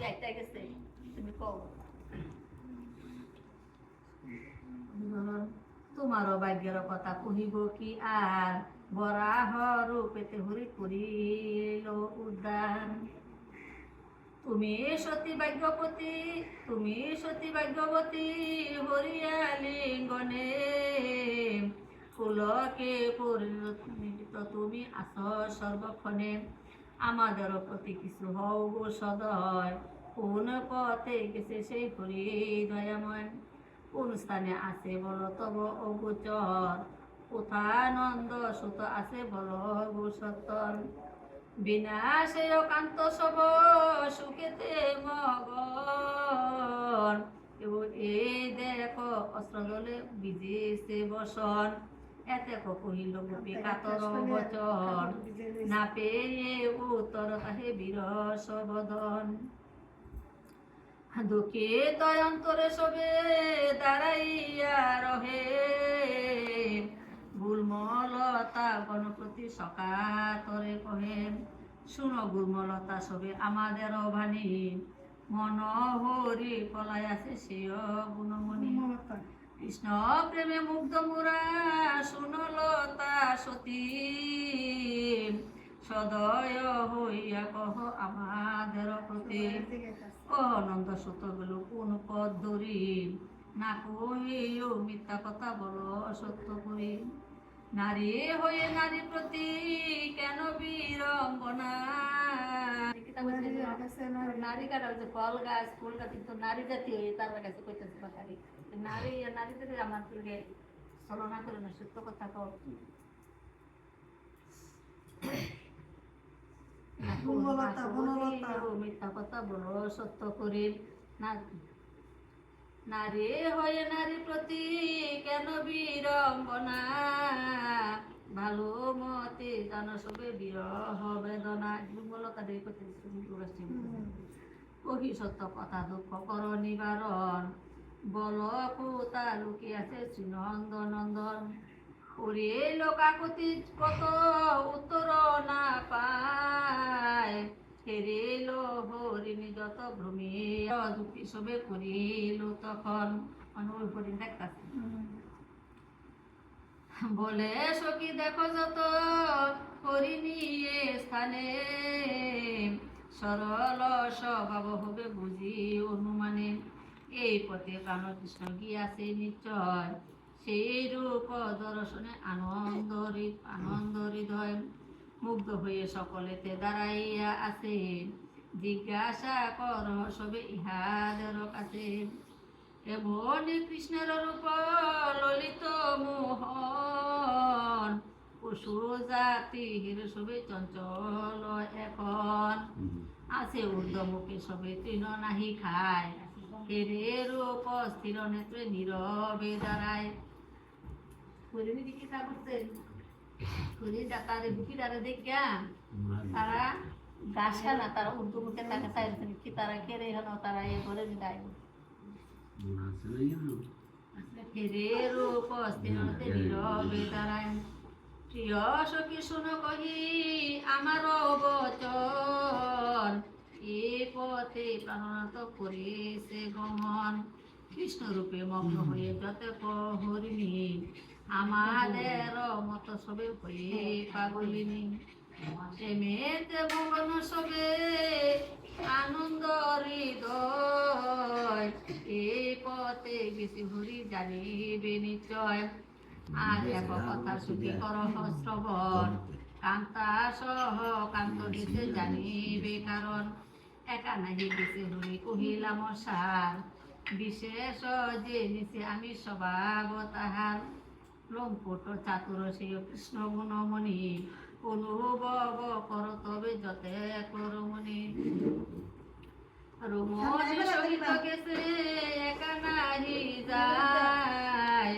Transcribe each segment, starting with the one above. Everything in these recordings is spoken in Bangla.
একটা গেছে তুমি কও তোমারও ভাগ্যের কথা কহিব কি আর বরাহ রূপেতে হরি করিল উদ্যান তুমি সতী ভাগ্যবতী হরিয়া লিঙ্গনে ফুলকে পরিণত তুমি আস সর্বক্ষণে আমাদের প্রতি কিছু হও গো সদয় কোন পথে গেছে সেই হরি দয়াময় কোন স্থানে আছে বলো তব অগোচর কোথানন্দ সুত আছে বলো গো সত্তর বিনাশে অকান্ত সব সুখেতে মগন এই দেখো অস্ত্র দলে বিজেছে বসন এতে কহিল গোপী কাতর বচন না পেয়ে উত্তর তাহে বিরস বদন দুঃখে তয় অন্তরে সবে দাঁড়াইয়া রহে গুলমলতা গণপতি সকাতরে কহে শুনো গুলমলতা সবে আমাদের অভানি মনোহরি পলাই আছে সেয় গুণমণি কৃষ্ণ প্রেমে মুগ্ধ মুরা শুনলতা সতী সদয় হইয়া কহ আমাদের প্রতি নন্দ সুত গেল কোন পদ ধরি না কহিও মিথ্যা কথা বলো সত্য করি নারী হয়ে নারী প্রতি কেন বিড়ম্বনা নারী কাটা হচ্ছে ফল গাছ ফুল গাছ কিন্তু নারী জাতীয় তার কাছে কইতেছে বাকারি নারী নারী থেকে আমার তুলে ছলনা করে না সত্য কথা কও মিথ্যা কথা বলো সত্য করি নারী হয়ে নারী প্রতি কেন বিড়ম্বনা ভালো মতে জানো সবে বিরহ বেদনা দুর্বলতা দিয়ে করতে কহি সত্য কথা দুঃখ কর নিবারণ বল কোথা লুকি আছে শ্রীনন্দ নন্দন ওরে লোকাকতি কত উত্তর না পায় হেরিল হরিণী যত ভ্রমে যুক্তি সবে করিল তখন ওই হরিণ দেখতেছে বলে সখী দেখো যত হরিণী স্থানে সরল স্বভাব হবে বুঝি অনুমানে এই পথে প্রাণ কৃষ্ণ গিয়াছে নিশ্চয় সেই রূপ দর্শনে আনন্দ হৃদয় মুগ্ধ হয়ে সকলেতে দাঁড়াইয়া আছে জিজ্ঞাসা কর সবে ইহাদের কাছে এমন কৃষ্ণের রূপ ললিত মোহন পশু জাতির সবে চঞ্চল এখন আছে ঊর্ধ্বমুখে সবে তৃণ নাহি খায় হেরে রূপ স্থির নেত্রে নীরবে দাঁড়ায় তারা গাছ খানা তারা উর্দু মুখে তাকে চাইছেন কি তারা খেরে হন তারা এ করে দেয় হেরে রূপ স্থির নেত্রে নীরবে দাঁড়ায় প্রিয় সখী শুনো কহি আমার বচন এ পথে প্রাণনাথ করেছে গমন কৃষ্ণ রূপে মগ্ন হয়ে যত হরিণী আমাদের মত সবে হয়ে পাগলিনী প্রেমেতে ভগন সবে আনন্দ হৃদয় এই পথে গেছি হরি জানিবে নিশ্চয় আর এক কথা শুধু কর শ্রবণ কান্তা সহ কান্ত গেছে জানিবে কারণ একা নাহি গেছে হরি কহিলাম সার বিশেষ যে নিচে আমি স্বভাব তাহার লম্পট চাতুর সেই কৃষ্ণ গুণমণি অনুভব কর তবে যতে করমণি রমণী সহিত গেছে একা নাহি যায়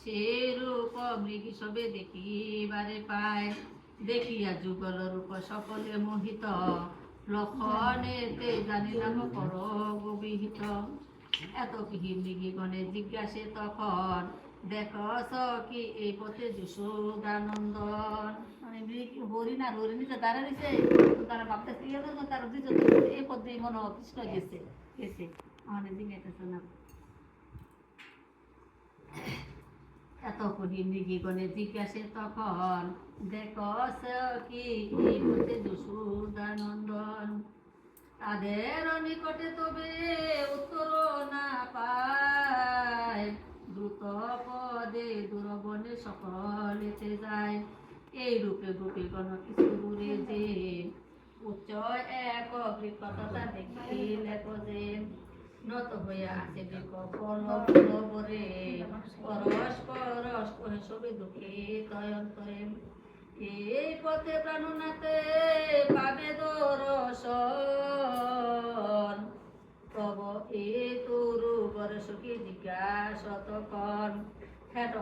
সে রূপ মৃগী সবে দেখিবারে পায় দেখিয়া যুগল রূপ সকলে মোহিত লক্ষণেতে জানিলাম কর গবিহিত এত কি মৃগী গণে জিজ্ঞাসে তখন দেখো কি এই পথে যশোদানন্দন মানে হরিণার হরিণীতে দাঁড়া দিছে তারা ভাবতেছে তারা দিচ্ছে এই পথ দিয়ে মনে হয় কৃষ্ণ গেছে গেছে আমাদের জিজ্ঞাসা না এতক্ষণ মৃগীগণে জিজ্ঞাসে তখন দেখো কি এই পথে যশোদানন্দন তাদের নিকটে তবে উত্তর না পায় দ্রুত পদে দূরবনে সকলেতে যায় এই রূপে গোপীগণ কিছু দূরে যে উচ্চ এক বৃক্ষতা দেখিলে যে নত হইয়া আছে বৃক্ষ ফলবরে পরস্পর সবে দুঃখে তয়ন্তরে এই পথে প্রাণনাথে পাবে দর্শন তব এ তোর বরসকে জিজ্ঞাসা তখন খ্যাত